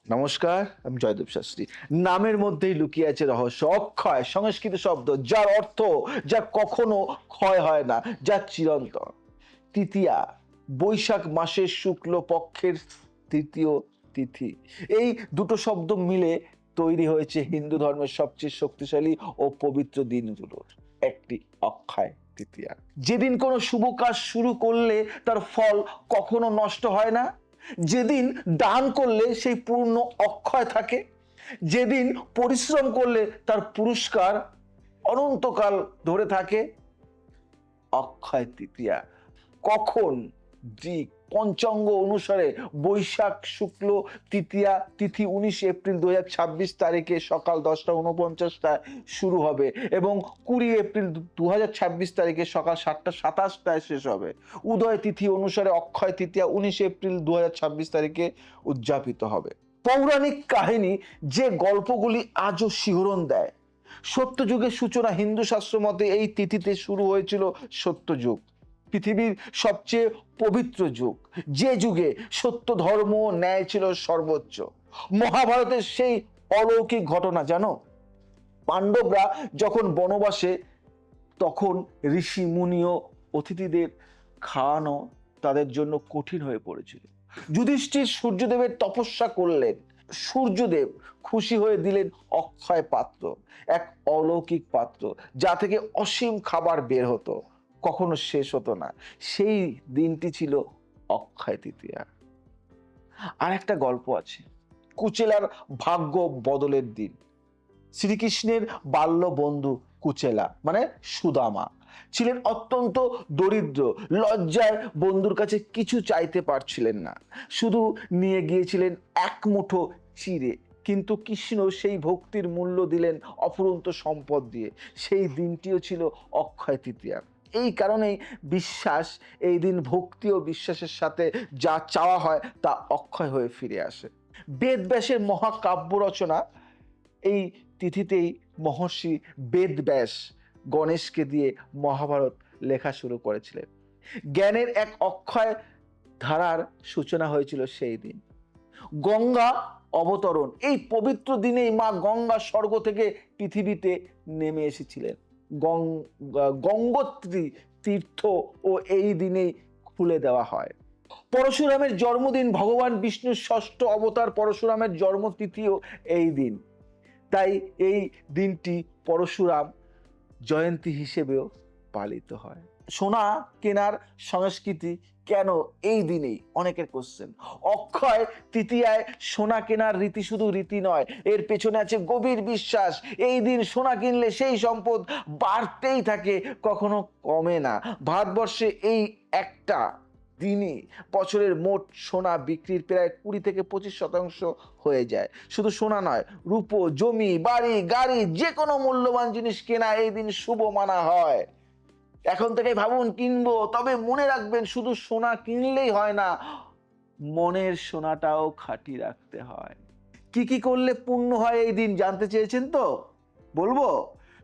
নমস্কার, আমি জয়দেব শাস্ত্রী। নামের মধ্যেই লুকিয়ে আছে রহস্য। অক্ষয় সংস্কৃত শব্দ, যার অর্থ যা কখনো ক্ষয় হয় না, যা চিরন্তন। তৃতীয়া, বৈশাখ মাসের শুক্ল পক্ষের তৃতীয় তিথি। এই দুটো শব্দ মিলে তৈরি হয়েছে হিন্দু ধর্মের সবচেয়ে শক্তিশালী ও পবিত্র দিনগুলোর একটি, অক্ষয় তৃতীয়া। যেদিন কোনো শুভ কাজ শুরু করলে তার ফল কখনো নষ্ট হয় না, যেদিন দান করলে সেই পূর্ণ অক্ষয় থাকে, যেদিন পরিশ্রম করলে তার পুরস্কার অনন্তকাল ধরে থাকে, অক্ষয় তৃতীয়া। কখন? দিক পঞ্চাঙ্গ অনুসারে বৈশাখ শুক্ল তৃতীয়া তিথি 19 এপ্রিল 2026 তারিখে সকাল 10টা 49টায় শুরু হবে এবং 20 এপ্রিল 2026 তারিখে সকাল 7টা 27টায় শেষ হবে। উদয় তিথি অনুসারে অক্ষয় তৃতীয়া 19 এপ্রিল 2026 তারিখে উদযাপিত হবে। পৌরাণিক কাহিনী যে গল্পগুলি আজও শিহরণ দেয়। সত্যযুগের সূচনা হিন্দু শাস্ত্র মতে এই তিথিতে শুরু হয়েছিল। সত্যযুগ পৃথিবীর সবচেয়ে পবিত্র যুগ, যে যুগে সত্য ধর্ম ও ন্যায় ছিল সর্বোচ্চ। মহাভারতের সেই অলৌকিক ঘটনা জানো? পাণ্ডবরা যখন বনবাসে, তখন ঋষি মুনি ও অতিথিদের খাওয়ানো তাদের জন্য কঠিন হয়ে পড়েছিল। যুধিষ্ঠির সূর্যদেবের তপস্যা করলেন। সূর্যদেব খুশি হয়ে দিলেন অক্ষয় পাত্র, এক অলৌকিক পাত্র যা থেকে অসীম খাবার বের হতো, কখনো শেষ হতো না। সেই দিনটি ছিল অক্ষয় তৃতীয়া। আর একটা গল্প আছে, কুচেলার ভাগ্য বদলের দিন। শ্রীকৃষ্ণের বাল্য বন্ধু কুচেলা মানে সুদামা ছিলেন অত্যন্ত দরিদ্র। লজ্জায় বন্ধুর কাছে কিছু চাইতে পারছিলেন না, শুধু নিয়ে গিয়েছিলেন এক মুঠো চিড়ে। কিন্তু কৃষ্ণ সেই ভক্তির মূল্য দিলেন অফুরন্ত সম্পদ দিয়ে। সেই দিনটিও ছিল অক্ষয় তৃতীয়া। এই কারণেই বিশ্বাস, এই দিন ভক্তি ও বিশ্বাসের সাথে যা চাওয়া হয় তা অক্ষয় হয়ে ফিরে আসে। বেদব্যাসের মহাকাব্য রচনা এই তিথিতেই মহর্ষি বেদব্যাস গণেশকে দিয়ে মহাভারত লেখা শুরু করেছিলেন। জ্ঞানের এক অক্ষয় ধারার সূচনা হয়েছিল সেই দিন। গঙ্গা অবতরণ, এই পবিত্র দিনেই মা গঙ্গা স্বর্গ থেকে পৃথিবীতে নেমে এসেছিলেন। গঙ্গোত্রী তীর্থ ও এই দিনেই খুলে দেওয়া হয়। পরশুরামের জন্মদিন, ভগবান বিষ্ণুর ষষ্ঠ অবতার পরশুরামের জন্মতিথিও এই দিন। তাই এই দিনটি পরশুরাম জয়ন্তী হিসেবেও পালিত হয়। সোনা কেনার সংস্কৃতি কেন এই দিনেই, অনেকের কোশ্চেন। অক্ষয় তৃতীয়ায় সোনা কেনার রীতি শুধু রীতি নয়, এর পেছনে আছে গভীর বিশ্বাস। এই দিন সোনা কিনলে সেই সম্পদ বাড়তেই থাকে, কখনো কমে না। ভারতবর্ষে এই একটা দিনই বছরের মোট সোনা বিক্রির প্রায় 20 থেকে 25% হয়ে যায়। শুধু সোনা নয়, রূপো, জমি, বাড়ি, গাড়ি, যে কোনো মূল্যবান জিনিস কেনা এই দিন শুভ মানা হয়। এখন থেকে ভাবুন কিনবো, তবে মনে রাখবেন শুধু সোনা কিনলেই হয় না, মনের সোনাটাও খাঁটি রাখতে হয়। কি কি করলে পুণ্য হয় এই দিন জানতে চেয়েছেন তো? বলবো।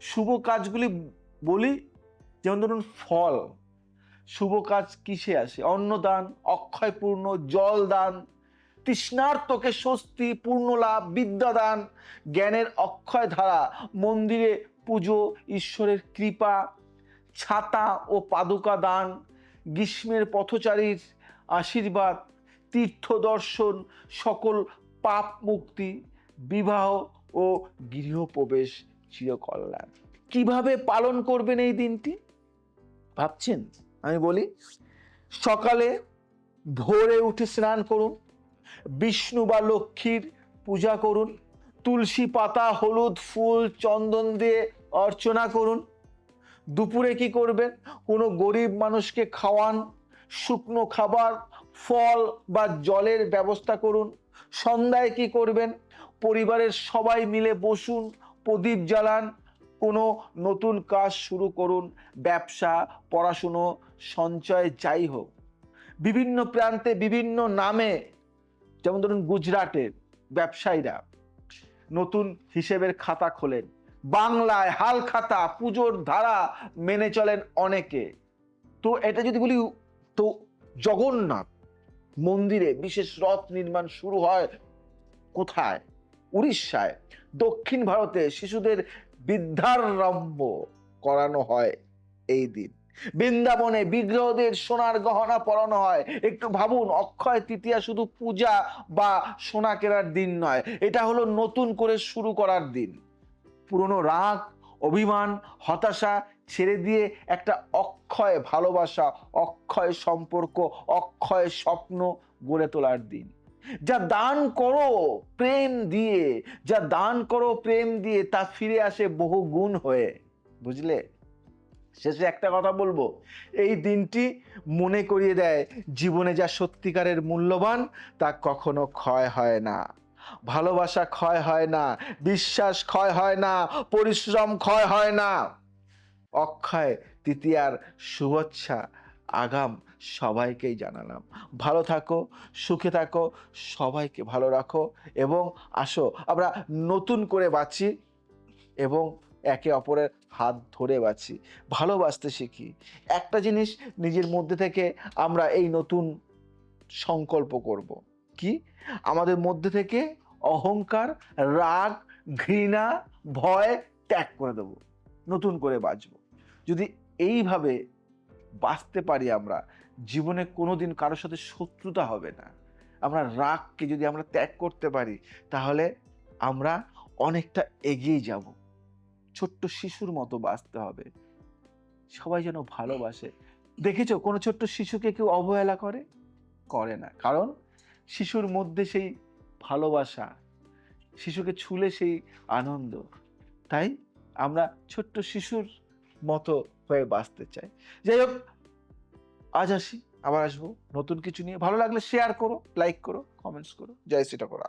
শুভ কাজগুলি বলি, যেমন ধরুন ফল। শুভ কাজ কিসে আসে? অন্নদান, অক্ষয় পূর্ণ, জল দান, তৃষ্ণার্তকে স্বস্তি, পূর্ণ লাভ, বিদ্যাদান, জ্ঞানের অক্ষয় ধারা, মন্দিরে পুজো, ঈশ্বরের কৃপা, ছাতা ও পাদুকা দান, গ্রীষ্মের পথচারীর আশীর্বাদ, তীর্থ দর্শন, সকল পাপ মুক্তি, বিবাহ ও গৃহপ্রবেশ, চিরকল্যাণ। কিভাবে পালন করবেন এই দিনটি ভাবছেন? আমি বলি, সকালে ভোরে উঠে স্নান করুন, বিষ্ণু বা লক্ষ্মীর পূজা করুন, তুলসী পাতা, হলুদ, ফুল, চন্দন দিয়ে অর্চনা করুন। দুপুরে কি করবেন? কোনো গরিব মানুষকে খাওয়ান, শুকনো খাবার, ফল বা জলের ব্যবস্থা করুন। সন্ধ্যায় কি করবেন? পরিবারের সবাই মিলে বসুন, প্রদীপ জ্বালান, কোনো নতুন কাজ শুরু করুন, ব্যবসা, পড়াশুনো, সঞ্চয়, যাই হোক। বিভিন্ন প্রান্তে বিভিন্ন নামে, যেমন ধরুন গুজরাটের ব্যবসায়ীরা নতুন হিসেবের খাতা খোলেন, বাংলায় হালখাতা, পুজোর ধারা মেনে চলেন অনেকে। তো এটা যদি বলি, তো জগন্নাথ মন্দিরে বিশেষ রথ নির্মাণ শুরু হয় কোথায়? উড়িষ্যায়। দক্ষিণ ভারতে শিশুদের বিদ্যারম্ভ করানো হয় এই দিন। বৃন্দাবনে বিগ্রহদের সোনার গহনা পরানো হয়। একটু ভাবুন, অক্ষয় তৃতীয়া শুধু পূজা বা সোনা কেনার দিন নয়, এটা হলো নতুন করে শুরু করার দিন। পুরনো রাগ, অভিমান, হতাশা ছেড়ে দিয়ে একটা অক্ষয় ভালোবাসা, অক্ষয় সম্পর্ক, অক্ষয় স্বপ্ন গড়ে তোলার দিন। যা দান করো প্রেম দিয়ে, যা দান করো প্রেম দিয়ে, তা ফিরে আসে বহু গুণ হয়ে। বুঝলে? শেষে একটা কথা বলবো, এই দিনটি মনে করিয়ে দেয় জীবনে যা সত্যিকারের মূল্যবান তা কখনো ক্ষয় হয় না। ভালোবাসা ক্ষয় হয় না, বিশ্বাস ক্ষয় হয় না, পরিশ্রম ক্ষয় হয় না। অক্ষয় তৃতীয়ার শুভেচ্ছা আগাম সবাইকেই জানালাম। ভালো থাকো, সুখে থাকো, সবাইকে ভালো রাখো এবং আসো আমরা নতুন করে বাঁচি এবং একে অপরের হাত ধরে বাঁচি, ভালোবাসতে শিখি। একটা জিনিস নিজের মধ্যে থেকে আমরা এই নতুন সংকল্প করব, কি? আমাদের মধ্যে থেকে অহংকার, রাগ, ঘৃণা, ভয় ত্যাগ করে দেব, নতুন করে বাঁচব। যদি এইভাবে বাঁচতে পারি আমরা, জীবনে কোনোদিন কারোর সাথে শত্রুতা হবে না। আমরা রাগকে যদি আমরা ত্যাগ করতে পারি, তাহলে আমরা অনেকটা এগিয়ে যাব। ছোট্ট শিশুর মতো বাঁচতে হবে, সবাই যেন ভালোবাসে। দেখেছো কোনো ছোট্ট শিশুকে কেউ অবহেলা করে? করে না, কারণ শিশুর মধ্যে সেই ভালোবাসা, শিশুকে ছুলে সেই আনন্দ। তাই আমরা ছোট্ট শিশুর মতো হয়ে বাঁচতে চাই। যাই হোক, আজ আসি, আবার আসবো নতুন কিছু নিয়ে। ভালো লাগলে শেয়ার করো, লাইক করো, কমেন্টস করো। জয় শ্রী ঠাকুর।